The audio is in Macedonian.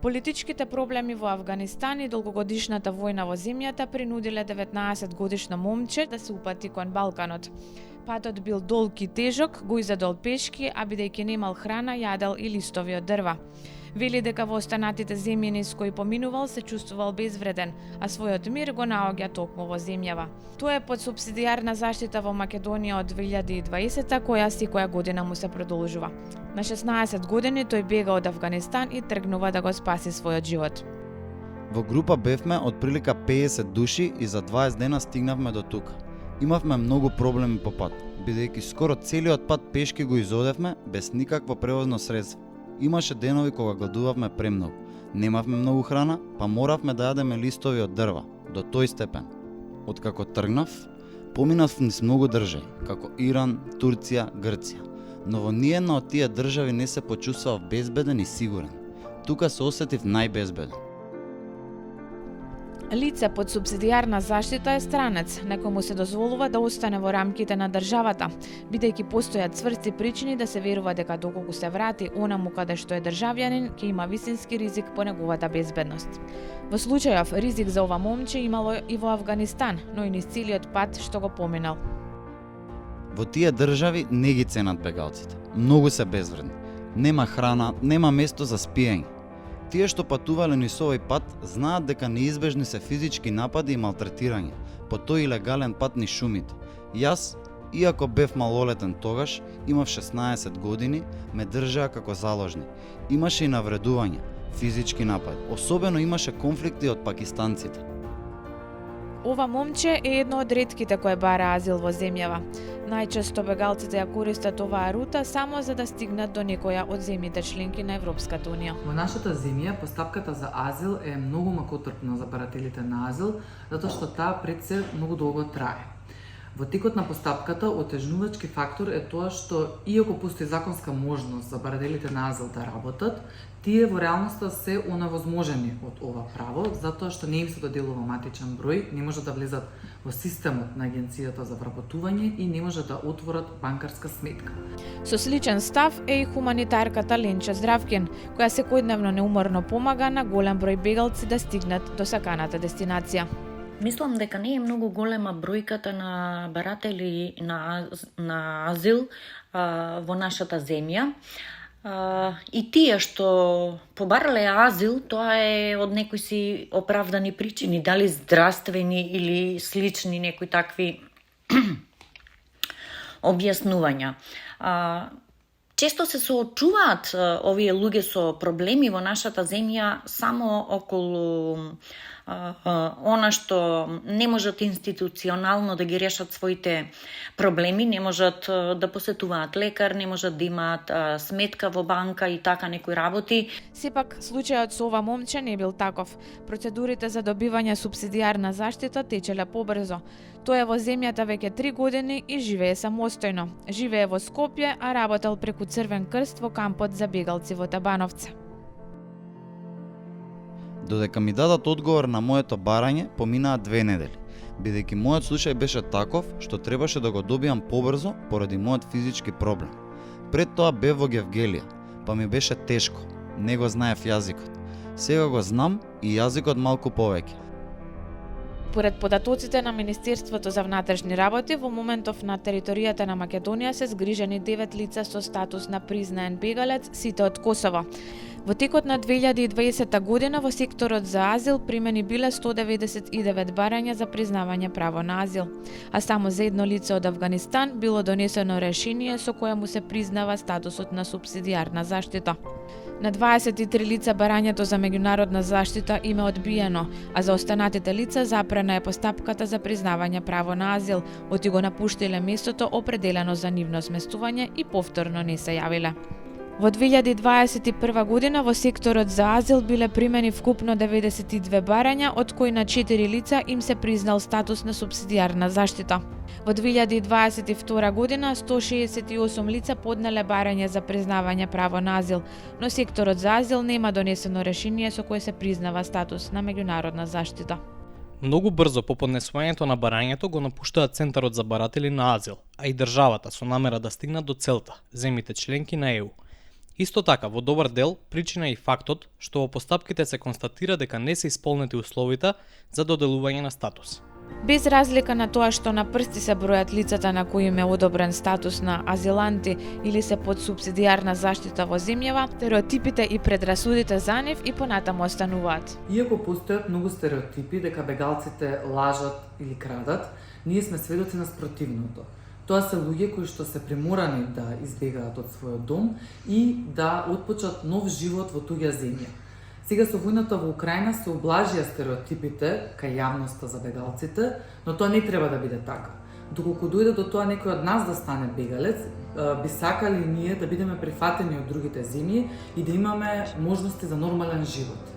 Политичките проблеми во Авганистан и долгогодишната војна во земјата принудиле 19-годишно момче да се упати кон Балканот. Патот бил долг и тежок, го изедол пешки, а бидејќи немал храна, јадел и листови од дрва. Вели дека во останатите земји низ кои поминувал се чувствувал безвреден, а својот мир го наоѓа токму во земјава. Тоа е под субсидијарна заштита во Македонија од 2020, која секоја година му се продолжува. На 16 години тој бега од Авганистан и тргнува да го спаси својот живот. Во група бевме од прилика 50 души и за 20 дена стигнавме до тука. Имавме многу проблеми по пат, бидејќи скоро целиот пат пешки го изодевме без никакво превозно средство. Имаше денови кога гладувавме премногу. Немавме многу храна, па моравме да јадеме листови од дрва, до тој степен. Откако тргнав, поминав низ многу држави, како Иран, Турција, Грција. Но во ниедна од тие држави не се почувствував безбеден и сигурен. Тука се осетив најбезбеден. Лице под субсидијарна заштита е странец, некој му се дозволува да остане во рамките на државата, бидејќи постојат цврсти причини да се верува дека доколку се врати онаму каде што е државјанин, ќе има вистински ризик по неговата безбедност. Во случајов ризик за ова момче имало и во Авганистан, но и низ целиот пат што го поминал. Во тие држави не ги ценат бегалците. Многу се безвредни. Нема храна, нема место за спиење. Тие што патувале низ овој пат знаат дека неизбежни се физички напади и малтретирање по тој илегален пат низ шумите. Јас, иако бев малолетен тогаш, имав 16 години, ме држаа како заложник. Имаше и навредување, физички напади. Особено имаше конфликти од пакистанците. Ова момче е едно од ретките кои бара азил во земјава. Најчесто бегалците ја користат оваа рута само за да стигнат до некоја од земјите членки на Европската унија. Во нашата земја постапката за азил е многу макотрпна за барателите на азил, затоа што таа пред се многу долго трае. Во текот на постапката отежнувачки фактор е тоа што иако постои законска можност за барателите на азил да работат, тие во реалноста се оневозможени од ова право, затоа што не им се доделува матичен број, не може да влезат во системот на Агенцијата за вработување и не може да отворат банкарска сметка. Со сличен став е и хуманитарката Ленча Здравкин, која секојдневно неуморно помага на голем број бегалци да стигнат до саканата дестинација. Мислам дека не е многу голема бројката на баратели на азил во нашата земја. И тие што побарале азил, тоа е од некои си оправдани причини, дали здравствени или слични некои такви објаснувања. Често се соочуваат овие луѓе со проблеми во нашата земја само околу она што не можат институционално да ги решат своите проблеми, не можат да посетуваат лекар, не можат да имаат сметка во банка и така некои работи. Сепак, случајот со ова момче не бил таков. Процедурите за добивање субсидијарна заштита течеле побрзо. Тој е во земјата веќе 3 години и живее самостојно. Живее во Скопје, а работел преку Црвен крст во кампот за бегалци во Табановце. Додека ми дадат одговор на моето барање, поминаа 2 недели, бидејќи мојот случај беше таков што требаше да го добијам побрзо поради мојот физички проблем. Пред тоа бев во Гевгелија, па ми беше тешко, не го знаев јазикот. Сега го знам и јазикот малку повеќе. Поред податоците на Министерството за внатрешни работи, во моментов на територијата на Македонија се згрижени 9 лица со статус на признаен бегалец, сите од Косово. Во текот на 2020 година во секторот за азил примени биле 199 барања за признавање право на азил, а само за едно лице од Авганистан било донесено решение со кое му се признава статусот на субсидијарна заштита. На 23 лица барањето за меѓународна заштита им е одбиено, а за останатите лица запрена е постапката за признавање право на азил, оти го напуштиле местото определено за нивно сместување и повторно не се јавиле. Во 2021 година во секторот за азил биле примени вкупно 92 барања, од кои на 4 лица им се признал статус на субсидијарна заштита. Во 2022 година 168 лица поднеле барање за признавање право на азил, но секторот за азил нема донесено решение со кое се признава статус на меѓународна заштита. Многу брзо по поднесувањето на барањето го напуштаат Центарот за баратели на азил, а и државата со намера да стигнат до целта, земјите членки на ЕУ. Исто така, во добар дел, причина е и фактот што во постапките се констатира дека не се исполнети условите за доделување на статус. Без разлика на тоа што на прсти се бројат лицата на кои им е одобрен статус на азиланти или се под субсидијарна заштита во земјава, стереотипите и предрасудите за нив и понатаму остануваат. Иако постојат многу стереотипи дека бегалците лажат или крадат, ние сме сведоци на спротивното. Тоа се луѓе кои што се приморани да избегаат од својот дом и да отпочнат нов живот во туѓа земја. Сега со војната во Украина се облажија стереотипите кај јавноста за бегалците, но тоа не треба да биде така. Доколку дојде до тоа некој од нас да стане бегалец, би сакали ние да бидеме прифатени од другите земји и да имаме можности за нормален живот.